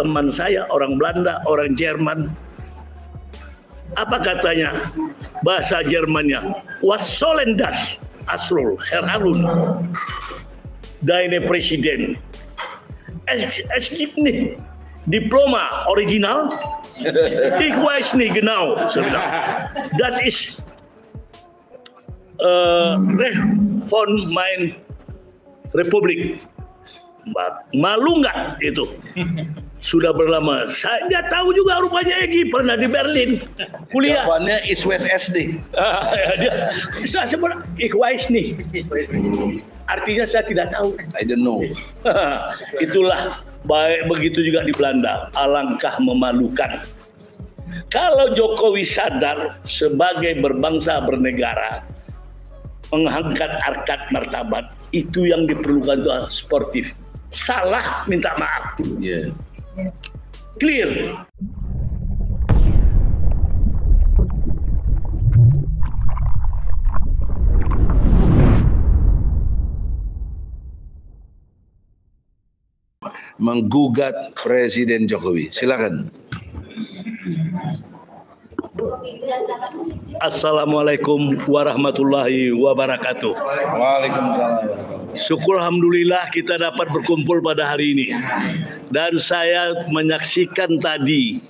teman saya, orang Belanda, orang Jerman. Apa katanya? Bahasa Jermannya, was sollen das, Asrul, Herr Harun, deine Presiden. Es gibt nicht Diploma original. Ich weiß nicht genau. Das ist Recht von mein Republik. Malu nggak itu? Sudah berlama. Saya nggak tahu juga rupanya Egy pernah di Berlin kuliah. Jawabannya Iswes SD. Saya sebut ich weiß nicht. Artinya saya tidak tahu. I don't know. Itulah baik, begitu juga di Belanda. Alangkah memalukan. Kalau Jokowi sadar sebagai berbangsa bernegara, mengangkat harkat martabat, itu yang diperlukan itu sportif. Salah minta maaf. Yeah. Clear. Menggugat Presiden Jokowi. Silakan. Assalamualaikum warahmatullahi wabarakatuh. Waalaikumsalam. Syukur alhamdulillah kita dapat berkumpul pada hari ini. Dan saya menyaksikan tadi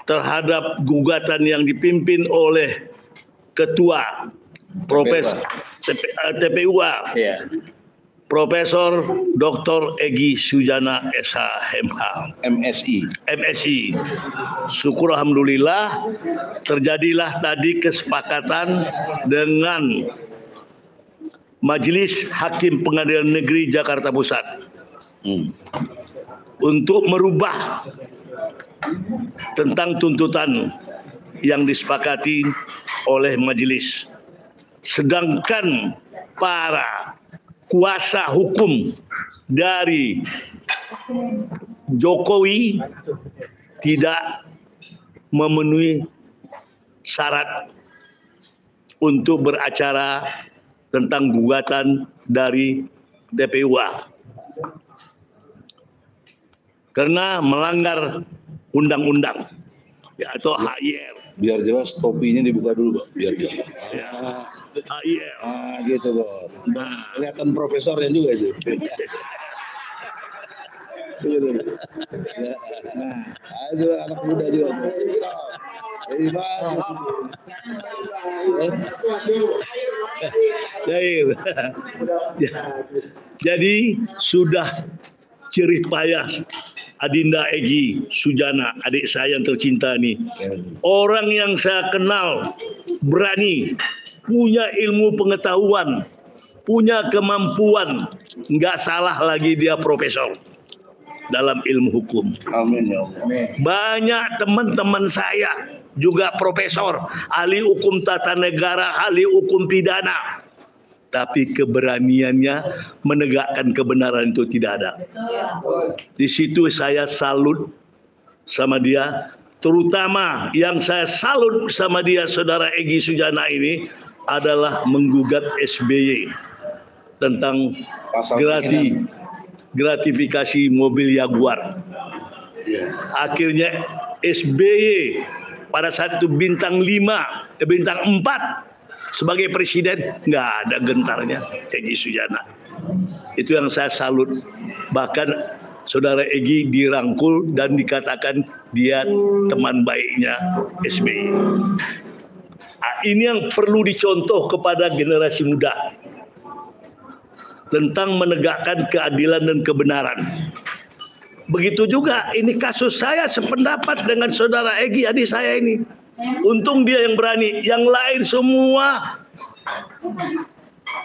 terhadap gugatan yang dipimpin oleh Ketua Profesor TPUA, Profesor Dr. Egy Sujana SH.MH. MSI. Syukur alhamdulillah terjadilah tadi kesepakatan dengan Majelis Hakim Pengadilan Negeri Jakarta Pusat untuk merubah tentang tuntutan yang disepakati oleh majelis. Sedangkan para kuasa hukum dari Jokowi tidak memenuhi syarat untuk beracara tentang gugatan dari TPUA karena melanggar undang-undang atau HIR. Biar jelas topinya dibuka dulu, Pak. Biar jelas. Ya, HIR. Gitu, Bos. Nah, kelihatan profesornya juga itu. Nah, itu anak muda juga. Jadi sudah jerih payah Adinda Egy Sujana, adik saya yang tercinta nih. Orang yang saya kenal berani, punya ilmu pengetahuan, punya kemampuan, nggak salah lagi dia profesor dalam ilmu hukum. Amin ya Allah. Banyak teman-teman saya juga profesor, ahli hukum tata negara, ahli hukum pidana. Tapi keberaniannya menegakkan kebenaran itu tidak ada. Di situ saya salut sama dia. Terutama yang saya salut sama dia, Saudara Egy Sujana ini, adalah menggugat SBY tentang gratifikasi mobil Jaguar. Akhirnya SBY pada saat itu bintang 4 sebagai presiden, nggak ada gentarnya Egy Sujana. Itu yang saya salut. Bahkan Saudara Egy dirangkul dan dikatakan dia teman baiknya SBY. Ini yang perlu dicontoh kepada generasi muda tentang menegakkan keadilan dan kebenaran. Begitu juga ini kasus saya sependapat dengan Saudara Egy, adik saya ini. Untung dia yang berani, yang lain semua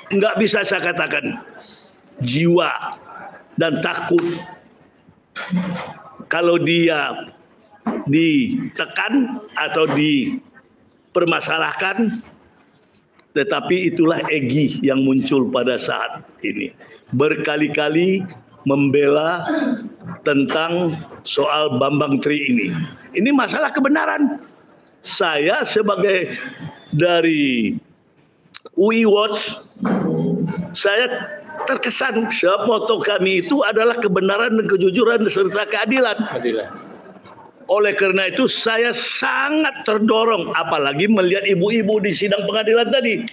nggak bisa saya katakan jiwa dan takut. Kalau dia ditekan atau dipermasalahkan, tetapi itulah Egy yang muncul pada saat ini. Berkali-kali membela tentang soal Bambang Tri ini. Ini masalah kebenaran. Saya sebagai dari UI Watch, saya terkesan moto kami itu adalah kebenaran dan kejujuran serta keadilan. Oleh karena itu saya sangat terdorong, apalagi melihat ibu-ibu di sidang pengadilan tadi.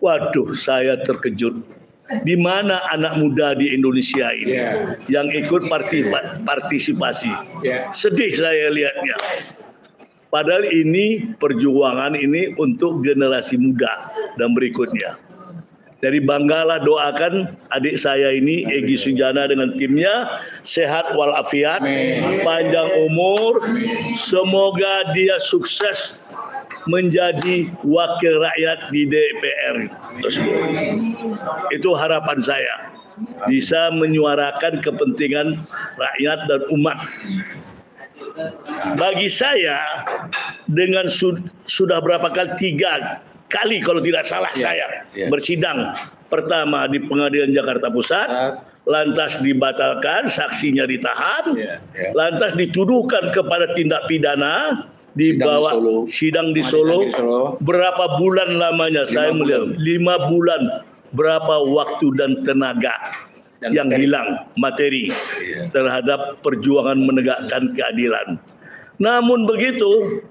Waduh, saya terkejut. Di mana anak muda di Indonesia ini yang ikut partisipasi. Sedih saya lihatnya. Padahal ini perjuangan ini untuk generasi muda dan berikutnya. Jadi banggalah, doakan adik saya ini Egy Sujana dengan timnya sehat walafiat, panjang umur, semoga dia sukses menjadi wakil rakyat di DPR tersebut. Itu harapan saya, bisa menyuarakan kepentingan rakyat dan umat. Bagi saya, dengan sudah berapa kali, 3 kali kalau tidak salah saya bersidang. Pertama di Pengadilan Jakarta Pusat, lantas dibatalkan, saksinya ditahan, lantas dituduhkan kepada tindak pidana, dibawa sidang di Solo. Berapa bulan lamanya saya melihat, 5 bulan, berapa waktu dan tenaga yang hilang, materi terhadap perjuangan menegakkan keadilan. Namun begitu,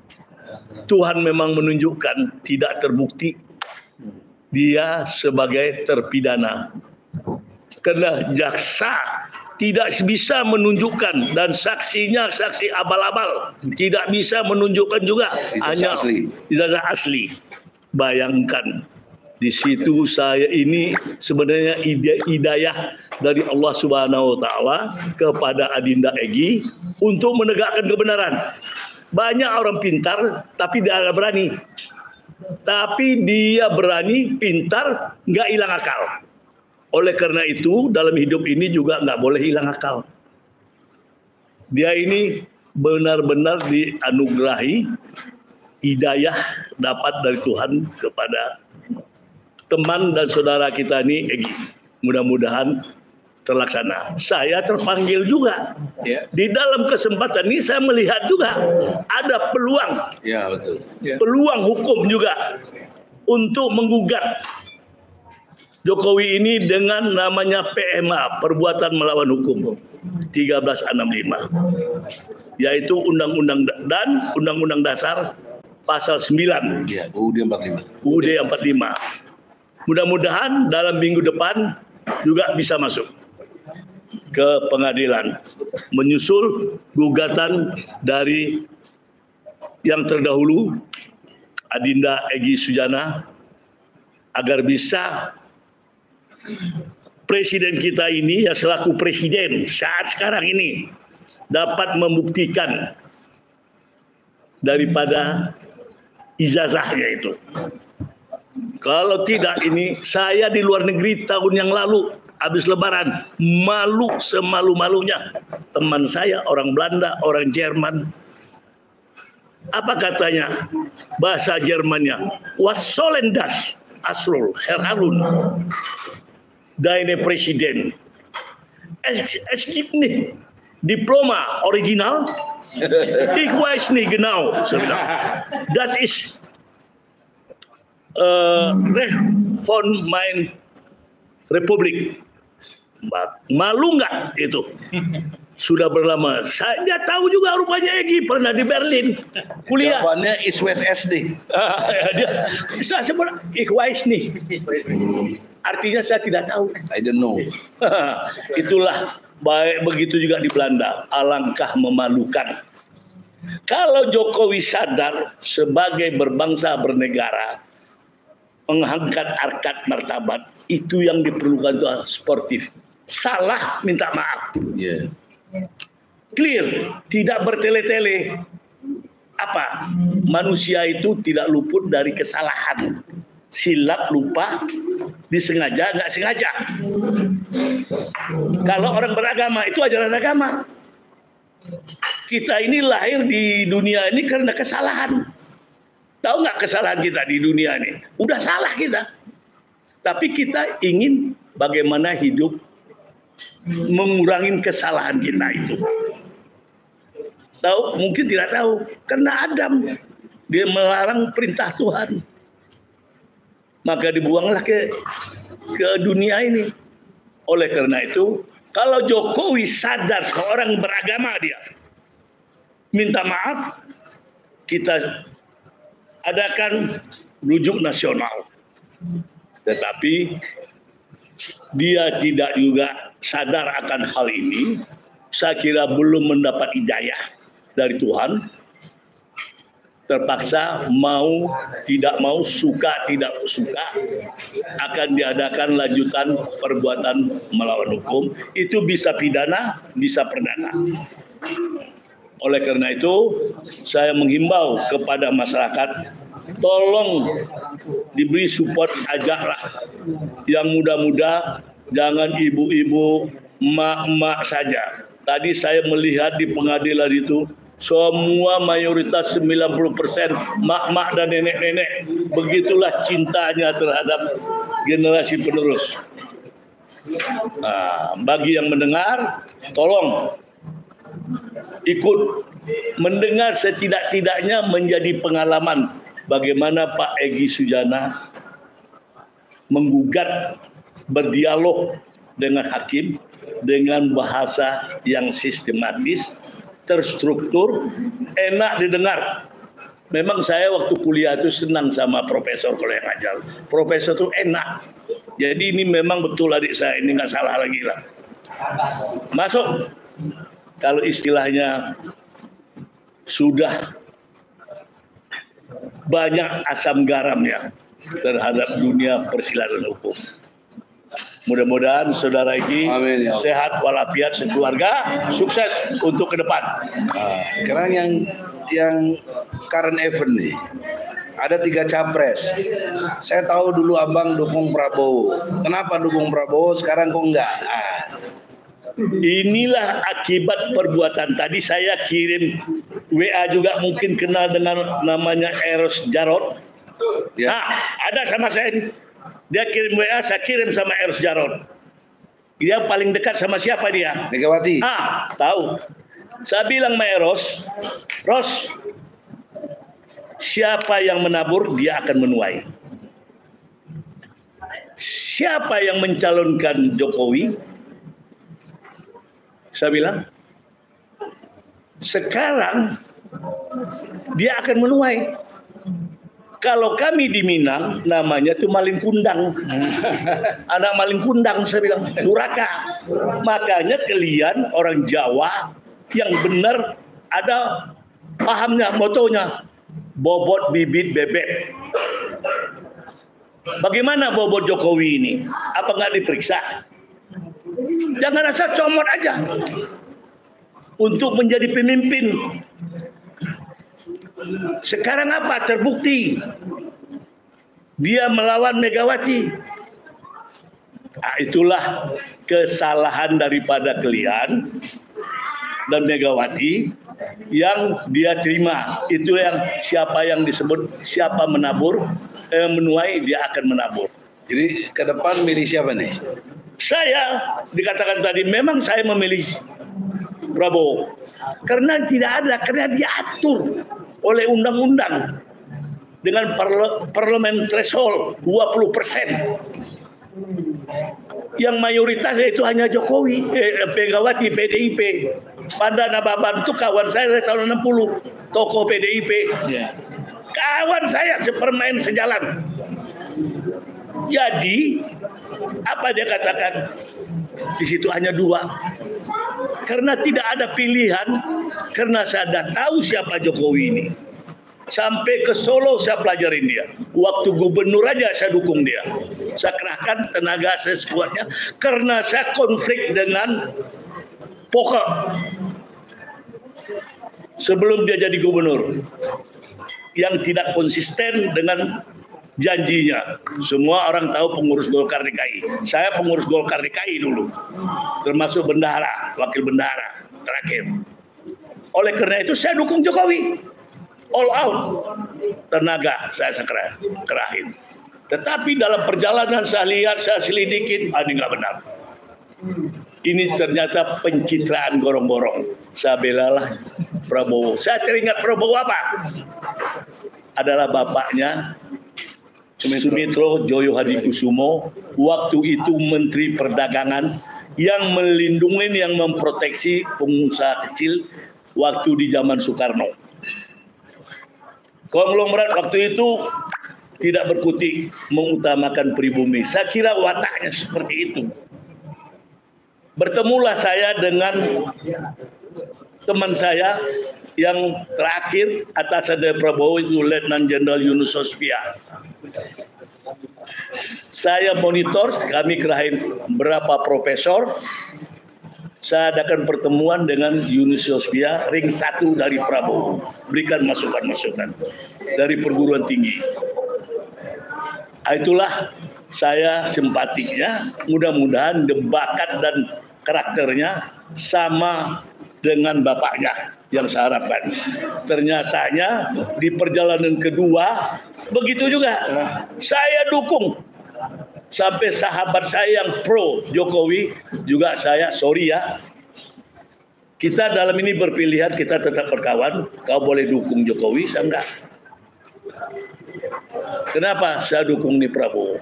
Tuhan memang menunjukkan tidak terbukti dia sebagai terpidana. Karena jaksa tidak bisa menunjukkan, dan saksinya saksi abal-abal, tidak bisa menunjukkan juga, hanya ijazah asli. Bayangkan, di situ saya ini sebenarnya hidayah dari Allah Subhanahu wa Ta'ala kepada Adinda Egy untuk menegakkan kebenaran. Banyak orang pintar tapi dia nggak berani. Tapi dia berani, pintar, nggak hilang akal. Oleh karena itu dalam hidup ini juga nggak boleh hilang akal. Dia ini benar-benar dianugerahi hidayah dapat dari Tuhan kepada teman dan saudara kita ini Egy. Mudah-mudahan terlaksana. Saya terpanggil juga. Di dalam kesempatan ini saya melihat juga ada peluang. Peluang hukum juga untuk menggugat Jokowi ini dengan namanya PMA, perbuatan melawan hukum 1365. Yaitu Undang-Undang Dasar pasal 9. UUD 45. UUD 45. Mudah-mudahan dalam minggu depan juga bisa masuk ke pengadilan, menyusul gugatan dari yang terdahulu Adinda Egy Sujana, agar bisa presiden kita ini, ya selaku presiden saat sekarang ini, dapat membuktikan daripada ijazahnya itu. Kalau tidak, ini saya di luar negeri tahun yang lalu habis Lebaran, malu semalu-malunya. Teman saya orang Belanda, orang Jerman, apa katanya bahasa Jermannya? Was sollen das Asrul Herhalun deine Presiden. Es gibt nicht Diploma original. Ich weiß nicht genau. Das ist von mein Republik. Malu nggak itu? Sudah berlama. Saya nggak tahu juga rupanya Egy pernah di Berlin kuliah. Jawabannya East West SD. Saya sebut ich weiß nicht. Artinya saya tidak tahu. I don't know. Itulah baik, begitu juga di Belanda. Alangkah memalukan. Kalau Jokowi sadar sebagai berbangsa bernegara, mengangkat harkat martabat, itu yang diperlukan itu sportif. Salah minta maaf. Clear, tidak bertele-tele. Apa? Manusia itu tidak luput dari kesalahan. Silap, lupa, disengaja, nggak sengaja. Kalau orang beragama, itu ajaran agama. Kita ini lahir di dunia ini karena kesalahan. Tahu nggak kesalahan kita di dunia ini? Udah salah kita. Tapi kita ingin bagaimana hidup mengurangi kesalahan kita itu. Tahu? Mungkin tidak tahu. Karena Adam, dia melarang perintah Tuhan. Maka dibuanglah ke dunia ini. Oleh karena itu, kalau Jokowi sadar seorang beragama dia minta maaf, kita adakan rujuk nasional. Tetapi dia tidak juga sadar akan hal ini. Saya kira belum mendapat hidayah dari Tuhan. Terpaksa mau tidak mau, suka tidak suka, akan diadakan lanjutan perbuatan melawan hukum. Itu bisa pidana, bisa perdata. Oleh karena itu, saya menghimbau kepada masyarakat, tolong diberi support, ajaklah yang muda-muda, jangan ibu-ibu, emak-emak saja. Tadi saya melihat di pengadilan itu, semua mayoritas 90% mak-mak dan nenek-nenek. Begitulah cintanya terhadap generasi penerus. Nah, bagi yang mendengar, tolong ikut mendengar, setidak-tidaknya menjadi pengalaman bagaimana Pak Egy Sujana menggugat, berdialog dengan hakim dengan bahasa yang sistematis, terstruktur, enak didengar. Memang saya waktu kuliah itu senang sama profesor kalau yang ngajar. Profesor itu enak. Jadi ini memang betul adik saya, ini nggak salah lagi lah. Masuk. Kalau istilahnya sudah banyak asam garamnya terhadap dunia persilatan hukum. Mudah-mudahan saudara Egy sehat walafiat sekeluarga, sukses untuk ke depan. Sekarang yang current event nih, ada 3 capres. Saya tahu dulu abang dukung Prabowo. Kenapa dukung Prabowo? Sekarang kok enggak? Inilah akibat perbuatan tadi. Saya kirim WA juga, mungkin kenal dengan namanya Eros Jarot. Ya. Nah, ada sama saya ini. Dia kirim WA, saya kirim sama Eros Jarot. Dia paling dekat sama siapa dia? Megawati. Tahu. Saya bilang sama Eros, Ros, siapa yang menabur, dia akan menuai. Siapa yang mencalonkan Jokowi? Saya bilang, sekarang dia akan menuai. Kalau kami di Minang, namanya itu maling kundang. Anak maling kundang, saya bilang, duraka. Makanya kalian orang Jawa yang benar ada pahamnya, motonya, bobot bibit bebek. Bagaimana bobot Jokowi ini? Apa nggak diperiksa? Jangan asal comot aja untuk menjadi pemimpin. Sekarang apa? Terbukti dia melawan Megawati. Itulah kesalahan daripada kalian dan Megawati yang dia terima. Itu yang siapa yang disebut siapa menabur, menuai, dia akan menabur. Jadi ke depan milih siapa nih? Saya dikatakan tadi memang saya memilih Prabowo karena karena diatur oleh undang-undang dengan parlemen threshold 20%. Yang mayoritasnya itu hanya Jokowi, Megawati, PDIP. Pada Nababan itu kawan saya dari tahun 60, tokoh PDIP. Kawan saya sepermain sejalan. Jadi apa dia katakan? Di situ hanya 2. Karena tidak ada pilihan, karena saya sudah tahu siapa Jokowi ini. Sampai ke Solo saya pelajarin dia. Waktu gubernur aja saya dukung dia. Saya kerahkan tenaga saya sekuatnya karena saya konflik dengan pokok. Sebelum dia jadi gubernur, yang tidak konsisten dengan janjinya. Semua orang tahu pengurus Golkar DKI. Saya pengurus Golkar DKI dulu. Termasuk bendahara, wakil bendahara terakhir. Oleh karena itu saya dukung Jokowi. All out. Tenaga saya kerahin. Tetapi dalam perjalanan saya lihat, saya selidikin, ini nggak benar. Ini ternyata pencitraan gorong-gorong. Saya belalah Prabowo. Saya teringat Prabowo apa? Adalah bapaknya Sumitro Joyo Hadikusumo, waktu itu Menteri Perdagangan yang melindungi, yang memproteksi pengusaha kecil waktu di zaman Soekarno. Konglomerat waktu itu tidak berkutik mengutamakan pribumi. Saya kira wataknya seperti itu. Bertemulah saya dengan teman saya yang terakhir atas ada Prabowo itu Letnan Jenderal Yunus Sospia. Saya monitor, kami kerahin berapa profesor. Saya adakan pertemuan dengan Yunus Sospia, ring 1 dari Prabowo, berikan masukan-masukan dari perguruan tinggi. Itulah saya simpatiknya, mudah-mudahan bakat dan karakternya sama dengan bapaknya yang saya harapkan. Ternyatanya di perjalanan kedua begitu juga. Saya dukung sampai sahabat saya yang pro Jokowi juga saya sorry ya. Kita dalam ini berpilihan, kita tetap berkawan. Kau boleh dukung Jokowi, saya enggak. Kenapa saya dukung nih Prabowo?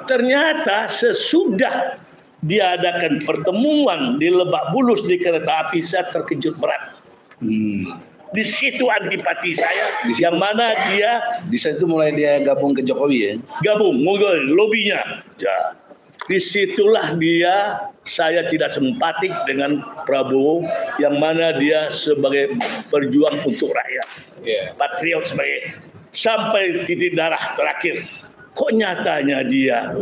Ternyata sesudah diadakan pertemuan di Lebak Bulus di kereta api, saya terkejut berat. Di situ antipati saya, yang mana dia Di situ mulai dia gabung ke Jokowi ya. gabung, lobinya. Ya. Disitulah saya tidak simpatik dengan Prabowo, yang mana dia sebagai berjuang untuk rakyat, patriot sebagai sampai titik darah terakhir. Kok nyatanya dia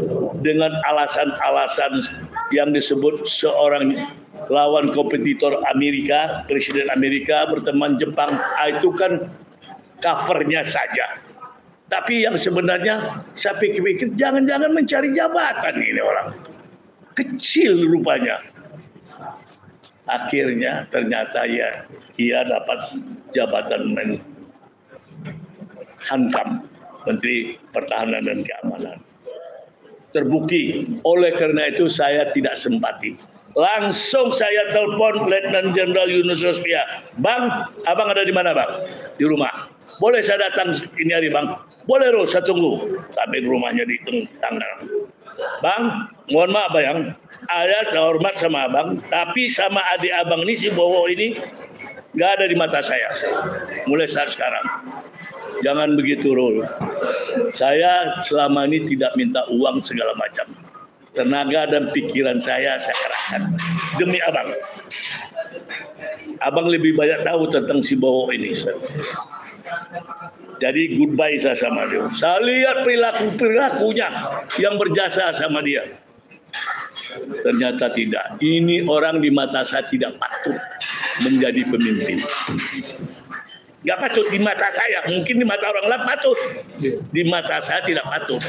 dengan alasan-alasan yang disebut seorang lawan kompetitor Amerika, Presiden Amerika berteman Jepang, itu kan covernya saja. Tapi yang sebenarnya saya pikir-pikir jangan-jangan mencari jabatan ini orang. Kecil rupanya. Akhirnya ternyata ia dapat jabatan Hankam, Menteri Pertahanan dan Keamanan. Terbukti, oleh karena itu saya tidak simpati. Langsung saya telepon Letnan Jenderal Yunus Sospia. Bang, abang ada di mana bang? Di rumah. Boleh saya datang ini hari bang? Boleh Rul, saya tunggu. Sampai di rumahnya di tanggal. Bang, mohon maaf bang, saya hormat sama abang, tapi sama adik abang ini si Bowo ini nggak ada di mata saya. Mulai saat sekarang. Jangan begitu Rul. Saya selama ini tidak minta uang segala macam. Tenaga dan pikiran saya kerahkan demi abang. Abang lebih banyak tahu tentang si Bowo ini. Jadi goodbye saya sama dia. Saya lihat perilakunya yang berjasa sama dia. Ternyata tidak. Ini orang di mata saya tidak patut menjadi pemimpin. Nggak patut di mata saya, mungkin di mata orang lain patut. Di mata saya tidak patut.